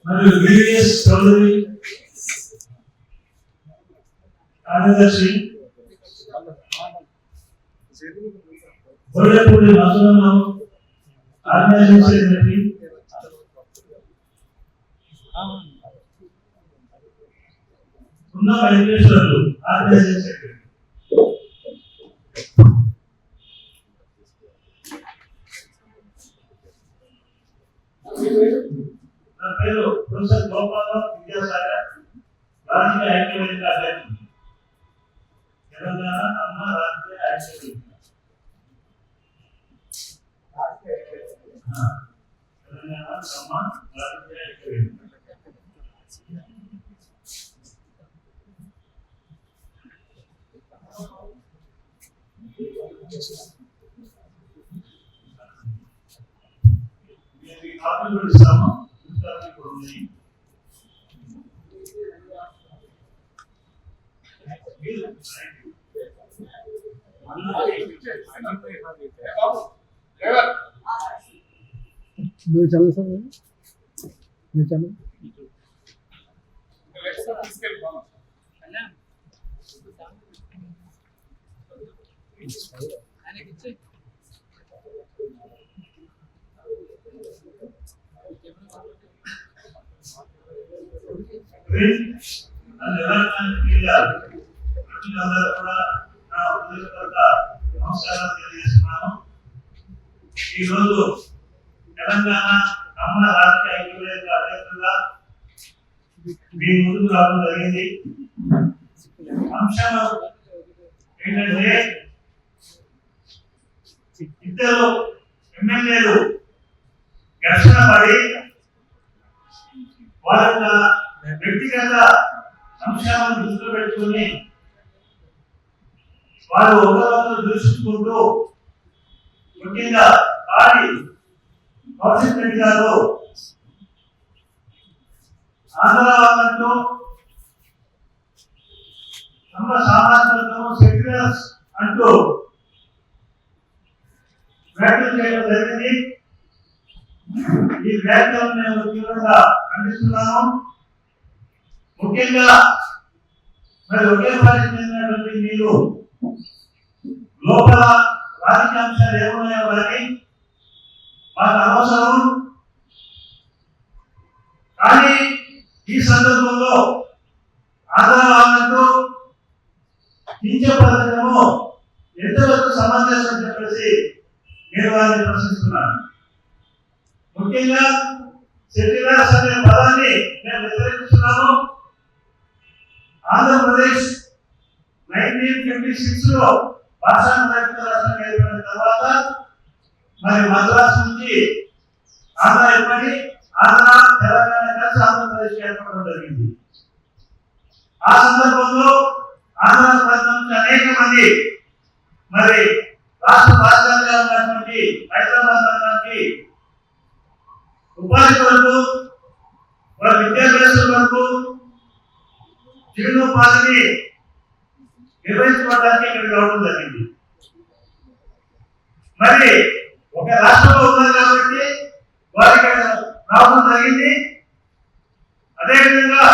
మరియు వివిఎస్ చౌదరి కార్యదర్శి, Gollapudi మధురరావు organising secretary, ఉన్న వెంకటేశ్వర్లు ఆర్గనైజింగ్ సెక్రటరీ. నా పేరు ప్రొఫెసర్ గోపాలరావు విద్యాసాగర్, రాజకీయ ఐక్యవేదిక అధ్యక్షుడు, తెలంగాణ అమ్మ రాజకీయ ఐక్యవేదిక. తెలంగాణ అమ్మ రాజకీయ ఐక్యవేదిక. కాపీలు ఇస్తాము, కూడా ఉన్నాయి. चलो सर चलो నమస్కారాలు తెలియజేస్తున్నాను. ఈరోజు తెలంగాణ అమ్మ రాజకీయ ఐక్యవేదిక అధ్యక్షులుగా మీ ముందుకు రావడం జరిగింది. అంశం ఏంటంటే, ఇద్దరు ఎమ్మెల్యేలు ఘర్షణ పడి వాళ్ళ వ్యక్తిగత అంశాలను దృష్టిలో పెట్టుకుని వారు ఒకరినొకరు దూషించుకుంటూ, ముఖ్యంగా పాడి కౌశిక్ రెడ్డి గారు ఆంధ్రవాదంతో సామాజికతో సెక్యులర్స్ అంటూ వ్యాఖ్యలు చేయడం జరిగింది. ఈ వ్యాఖ్యలను మేము తీవ్రంగా ఖండిస్తున్నాము. ముఖ్యంగా మరి ఒకే పార్టీ చెందినటువంటి మీరు లోపల రాజకీయ అంశాలు ఏమున్నాయో కానీ మాకు అవసరం. కానీ ఈ సందర్భంలో ఆంధ్రవాదంతో కించపరచడము ఎంతవరకు సమంజసం చెప్పేసి నేను వారిని ప్రశ్నిస్తున్నాను. ముఖ్యంగా సెక్యులర్స్ అనే పదాన్ని మేము వ్యతిరేకిస్తున్నాము. ఆంధ్రప్రదేశ్ 1956 లో భాషా రాష్ట్రం ఏర్పడిన తర్వాత మరి మద్రాసు నుంచి ఆంధ్ర ఏర్పడి ఆంధ్ర తెలంగాణ కలిసి ఆంధ్రప్రదేశ్ ఏర్పడడం జరిగింది. ఆ సందర్భంలో ఆంధ్ర ప్రాంతం నుంచి అనేక మంది మరి రాష్ట్ర రాజధానిగా ఉన్నటువంటి హైదరాబాద్ నగరానికి ఉపాధి కొరకు, వారి విద్యాభ్యాసం కొరకు జీవనోపాధిని నిర్వహించుకోవడానికి ఇక్కడికి రావడం జరిగింది. మరి ఒక రాష్ట్రంలో ఉన్నారు కాబట్టి వారికి రావడం జరిగింది. అదేవిధంగా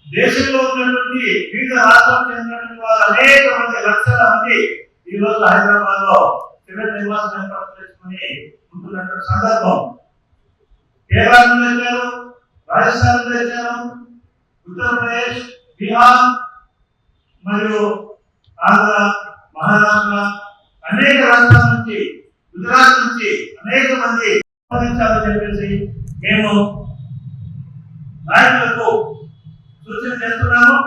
దేశంలో ఉన్నటువంటి వివిధ రాష్ట్రాలకు చెందినటువంటి వారు అనేక మంది, లక్షల మంది ఈ రోజు హైదరాబాద్ లో సివిల్ నివాసం ఏర్పాటు చేసుకుని ఉంటున్నటువంటి సందర్భం. కేరళ నుంచి వచ్చారు, రాజస్థాన్ నుంచి వచ్చారు, ఉత్తరప్రదేశ్, బీహార్ మరియు ఆంధ్ర, మహారాష్ట్ర అనేక రాష్ట్రాల నుంచి, గుజరాత్ నుంచి అనేక మంది సంపాదించాలని చెప్పేసి మేము నాయకులకు సూచన చేస్తున్నాము.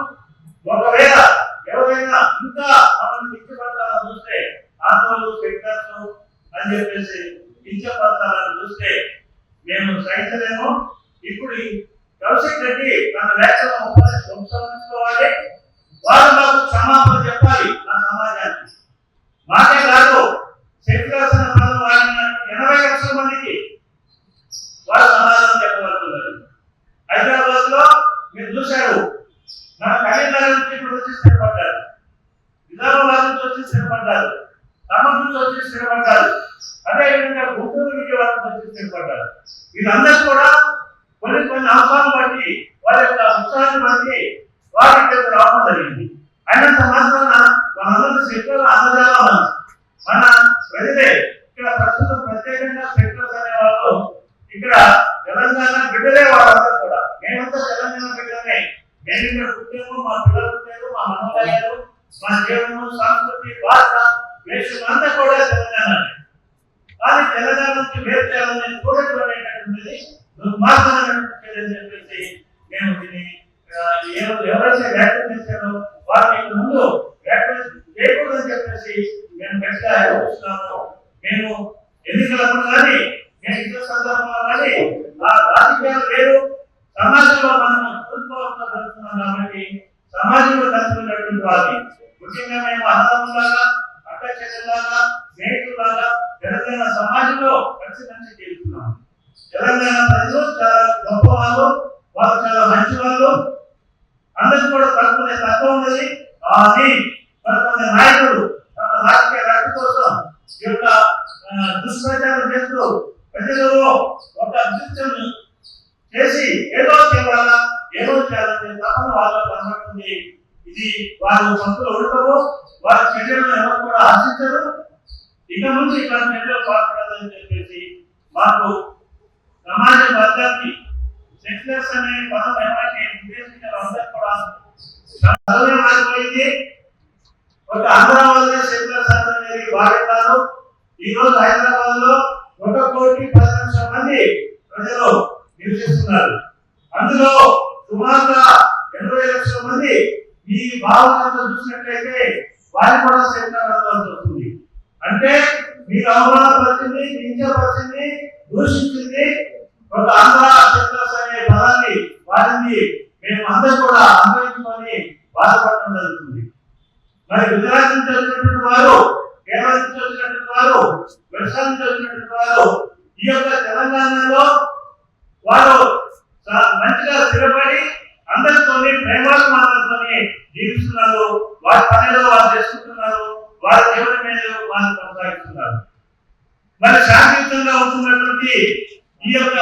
ఒకవేళ ఎవరైనా ఇంకా మమ్మల్ని కించపడతారని చూస్తే, ఆంధ్రలో సెక్టర్స్ అని చెప్పేసి కించపడతారని చూస్తే మేము సహించలేము. ఇప్పుడు కౌశిక్ రెడ్డి తన వ్యాఖ్యలను ఉపసంహరించుకోవాలి. వారు మాకు క్షమాపణ చెప్పాలి నా సమాజానికి. మాకే కాదు, సెక్యులర్స్ అనే పదం వాడిన 80 లక్షల మందికి వారు సమాధానం చెప్పగలుగుతున్నారు. హైదరాబాద్ లో మీరు చూశారు, మన కరీంనగర్ నుంచి ఇప్పుడు వచ్చి స్థిరపడ్డారు, నిజామాబాద్ నుంచి వచ్చి స్థిరపడ్డారు, ఖమ్మం నుంచి వచ్చి స్థిరపడ్డారు. అదే వీళ్ళందరూ కూడా కొన్ని అవసరాలు బట్టి వారి యొక్క ఉత్సాహాన్ని బట్టి వారి ఇక్కడికి రావడం జరిగింది. అయినంత మాత్రాన వాళ్ళందరూ సెక్టర్ అందజాగా మన ప్రజలే ఇక్కడ ప్రస్తుతం ప్రత్యేకంగా సెక్టర్స్ అనేవాళ్ళు ఇక్కడ తెలంగాణ బిడ్డలే వాళ్ళందరూ కూడా. మేమంతా తెలంగాణ బిడ్డలే. మేము ఇక్కడ పుట్టాము, మా పిల్లలు పుట్టారు, మా మనోదయాలు, మా జీవనము, సంస్కృతి, భాష, వేషం అంతా కూడా తెలంగాణ. కానీ తెలంగాణ నుంచి వేరు చేయాలని చూడటం అనేటటువంటిది దుర్మార్గమైనటువంటి చెప్పేసి మేము దీన్ని ఎవరైతే వ్యాఖ్యలు చేశారో వారికి ముందు వ్యాఖ్యలు చేయకూడదని చెప్పేసి మేము గట్టిగా హెచ్చరిస్తున్నాము. మేము ఎన్నికలప్పుడు కానీ మేము ఇతర సందర్భంలో కానీ ఆ రాజకీయాలు వేరు, సమాజంలో మనం కుటుంబంతో జరుగుతున్నాం కాబట్టి సమాజంలో కలుసుకున్నటువంటి వారిని ముఖ్యంగా మేము అన్నదమ్ములాగా, అక్క చెల్లెల్లాగా, స్నేహితులాగా తెలంగాణ సమాజంలో కలిసి మంచి జీవిస్తున్నాం. తెలంగాణ ప్రజలు చాలా గొప్ప వాళ్ళు, వాళ్ళు చాలా మంచి వాళ్ళు. అందరూ కూడా తక్కువ ఉన్నది. అది కొంతమంది నాయకులు తమ రాజకీయ రక్తి కోసం ఈ యొక్క దుష్ప్రచారం చేస్తూ ప్రజలలో ఒక అభివృద్ధిని చేసి ఏదో చేయాలా, ఏదో చేయాలని తపన వాళ్ళలో కనబడుతుంది. ఇది వారు పంతులు ఉండటము, వారి చర్యలను ఎవరు కూడా ఆశించరు. ఇక ముందు ఇక్కడ చర్యలు పాల్పడాలని చెప్పేసి మాకు సమాజ వర్గాన్ని సెక్యులర్స్ అనే పదం ఎవరైతే ఉద్దేశించారో అందరూ కూడా మారిపోయింది. ఒక ఆంధ్రాబాద్ సెక్యులర్స్ అనేది వాడే కాదు. ఈ రోజు హైదరాబాద్ లో 1,10,00,000 మంది ప్రజలు నివసిస్తున్నారు. అందులో సుమారుగా 80 లక్షల మంది ఈ భావనతో చూసినట్లయితే వారి కూడా సెక్యులర్ అవ్వాల్సి వస్తుంది. అంటే మీరు అవమానపరిచింది, కించపరిచింది, దూషించింది ఒక ఆంధ్ర సెక్యులర్స్ అనే పదాన్ని వారిని మేము అందరూ కూడా అనుభవించుకొని బాధపడటం జరుగుతుంది. మరి గుజరాత్ నుంచి వచ్చినటువంటి వారు, కేరళ నుంచి వచ్చినటువంటి వారు, వెస్టర్న్ నుంచి వచ్చినటువంటి వారు ఈ యొక్క తెలంగాణలో వారు మంచిగా స్థిరపడి అందరితోని ప్రేమాభిమానాలతోని జీవిస్తున్నారు. వారి పనిలో వారు చేసుకుంటున్నారు. వారి జీవన మీద వారు కొనసాగిస్తున్నారు. మరి శాంతియుతంగా ఉంటున్నటువంటి ఈ యొక్క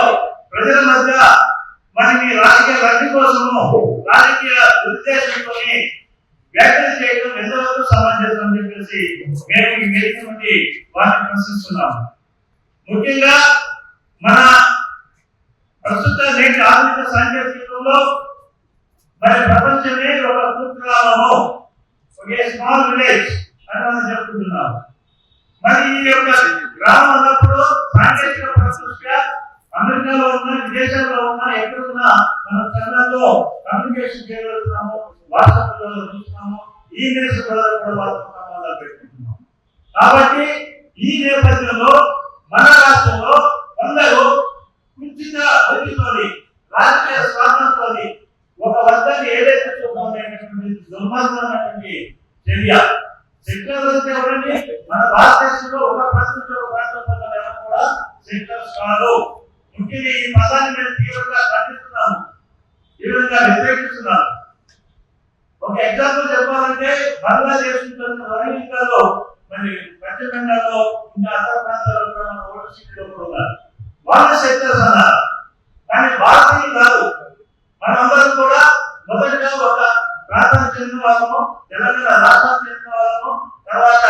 ప్రజల మధ్య మరి మీ రాజకీయ లబ్ధి కోసము, రాజకీయ ఉద్దేశంతో వ్యాఖ్యలు చేయడం ఎంతవరకు సమంజసం అని చెప్పేసి మేము ఈ వేదిక నుండి వారిని ప్రశ్నిస్తున్నాము. ముఖ్యంగా మన ప్రస్తుత నేటి ఆధునిక సాంకేతికంలో మరి ప్రపంచమే ఒక పూర్తికాలము, ఒక స్మాల్ విలేజ్ అని మనం చెప్పుకుంటున్నాం. మరి ఈ యొక్క గ్రామం అన్నప్పుడు సాంకేతిక ప్రదృష్ట్యా అమెరికాలో ఉన్న, విదేశాల్లో ఉన్న, ఎక్కడున్నా మన ఛానల్లో కమ్యూనికేషన్ చేయగలుగుతున్నాము, వాట్సాప్ లో చూస్తున్నాము, ఈమెయిల్స్ ద్వారా కూడా వాళ్ళతో సంబంధాలు పెట్టుకుంటున్నాం. కాబట్టి ఈ నేపథ్యంలో మన రాష్ట్రంలో కొందరు కుచిత బుద్ధితోని, రాజకీయ స్వార్థంతోని ఒక వర్గాన్ని ఏదైతే చూడాలనేటువంటి దుర్మార్గమైనటువంటి చర్య. సెక్యులర్స్ ఎవరండి? మన భారతదేశంలో ఒక ప్రాంతంలో కూడా సెక్యులర్స్ కాదు. ముఖ్యంగా ఈ పదాన్ని మేము తీవ్రంగా ఖండిస్తున్నాము, తీవ్రంగా వ్యతిరేకిస్తున్నాము. ఒక ఎగ్జాంపుల్ చెప్పాలంటే బంగ్లాదేశ్ రోహింగ్యాలో, మరి పశ్చిమ బెంగాల్లో, ఇంకా అదర్ ప్రాంతాల్లో కూడా మన ఓటర్ సీట్లో కూడా ఉన్నారు. వాళ్ళు సెక్యులర్స్ అన్నారు, కానీ భారతీయులు కాదు. మనందరం కూడా మొదటిగా ఒక ప్రాంతానికి చెందిన వాళ్ళము, తెలంగాణ రాష్ట్రానికి చెందిన వాళ్ళము, తర్వాత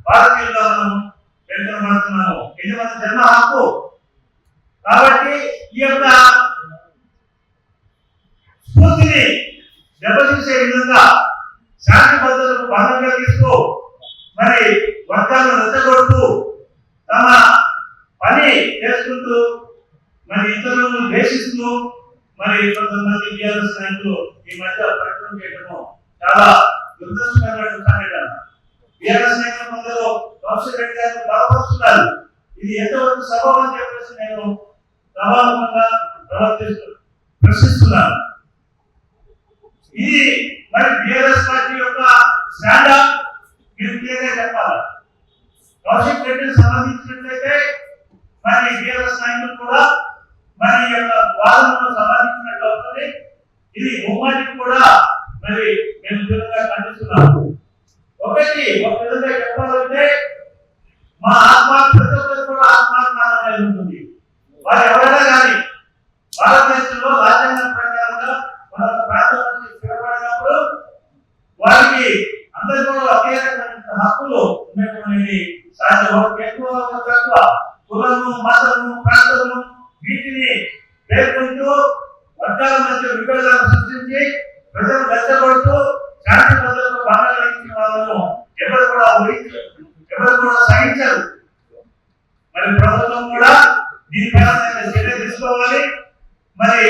భారతీయులుగా మనము పేర్కొనబడుతున్నాము. ఇది మన జన్మ హక్కు. కాబట్టి ఈ యొక్క స్ఫూర్తిని దెబ్బతీసే విధంగా శాంతి భద్రతకు భంగం కలిగిస్తూ మరి వర్గాలను రెచ్చగొడుతూ తమ పని చేసుకుంటూ మరి ఇతరులను ద్వేషిస్తూ మరి కొంతమంది టీఆర్ఎస్ నాయకులు ఈ మధ్య ప్రకటన చేయడము చాలా దురదృష్టకరమైన సంఘటన. టీఆర్ఎస్ నాయకుల మధ్యలో కౌశల్ రెడ్డి గారు బలపరుస్తున్నారు. ఇది ఎంతవరకు సబబు అని చెప్పేసి నేను సవాలుగా ప్రశ్నిస్తున్నాను. ఇది మరి టీఆర్ఎస్ పార్టీ యొక్క స్టాండప్ మీరు క్లియర్గా చెప్పాలి. కౌశల్ రెడ్డికి సంబంధించినట్లయితే మరి టీఆర్ఎస్ నాయకులు కూడా మరి యొక్క వాదనను సమర్థించినట్టు అవుతుంది. ఇది ముమ్మాటికి కూడా మరి మేము తీవ్రంగా ఖండిస్తున్నాము. ఒకటి ఒక విధంగా చెప్పాలంటే మా ఆత్మ ప్రతి ఒక్కరు కూడా ఆత్మాభిమానం ఉంటుంది. వారు ఎవరైనా ఒకే రకమైన హక్కులు ఉన్నటువంటి సాధ్యం. ఎక్కువ తక్కువ కులము, మతము, ప్రాంతము వీటిని పేర్కొంటూ వర్గాల మధ్య విభేదాలు సృష్టించి ప్రజలు రెచ్చగొడుతూ శాంతి భద్రతకు భంగం కలిగించిన వాళ్ళను ఎవరు కూడా సహించరు. మరి ప్రభుత్వం కూడా దీనిపైన చర్య తీసుకోవాలి. మరి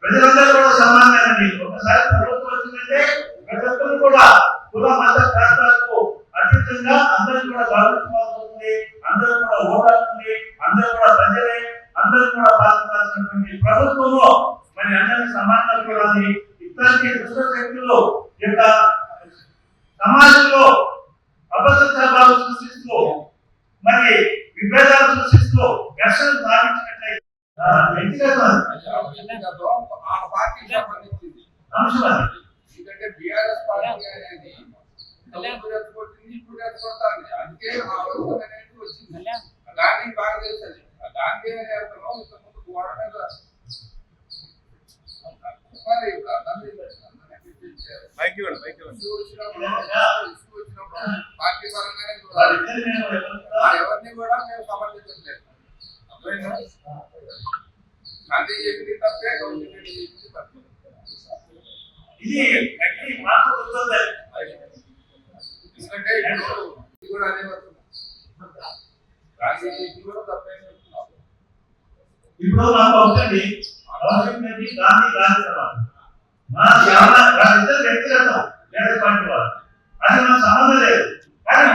ప్రజలందరూ కూడా సమానమేనండి. ఒకసారి ప్రభుత్వం వచ్చిందంటే ప్రతి ఒక్కరు కూడా కుల మత ప్రాంతాలకు అతీతంగా అందరూ కూడా గౌరవించుకోవాల్సింది, అందరూ కూడా ఓటాడుతుంది, అందరూ కూడా ప్రజలే, అందరూ కూడా పాల్గొనాల్సినటువంటి ప్రభుత్వము మరి అందరినీ సమానంగా చూడాలి. ఇట్లాంటి దుష్ట శక్తులు యొక్క సమాజంలో అపసత్యాలు సృష్టిస్తూ మరి విభేదాలు సృష్టిస్తూ ఘర్షణలు సాగించినట్లయితే వ్యక్తిగత అంశం అది. ఎందుకంటే బీఆర్ఎస్ పార్టీ అనేది ఇప్పుడు రెచ్చగొట్టాలి. అందుకే ఆ అవసరం అనేది వచ్చింది. గాంధీ బాగా తెలుస్తుంది. ఆ గాంధీ అనే అతను ఇంతకుముందు గోడ మీద పార్టీ పరంగానే ఎవరిని కూడా మేము సమర్థించట్లేదు. గాంధీ చెప్పింది తప్పే, గౌతమ్ రెడ్డి చెప్పింది తప్పే. ఇది మాకు గుర్తుంది. ఎందుకంటే ఇది కూడా అదే వస్తుంది. గాంధీ చెప్పింది కూడా తప్పే. ఇప్పుడు నాకు ఒకటి గాంధీ సమానం మన ఇద్దరు వ్యక్తిగతం వేరే పార్టీ వాళ్ళు, అది మనకు సంబంధం లేదు. కానీ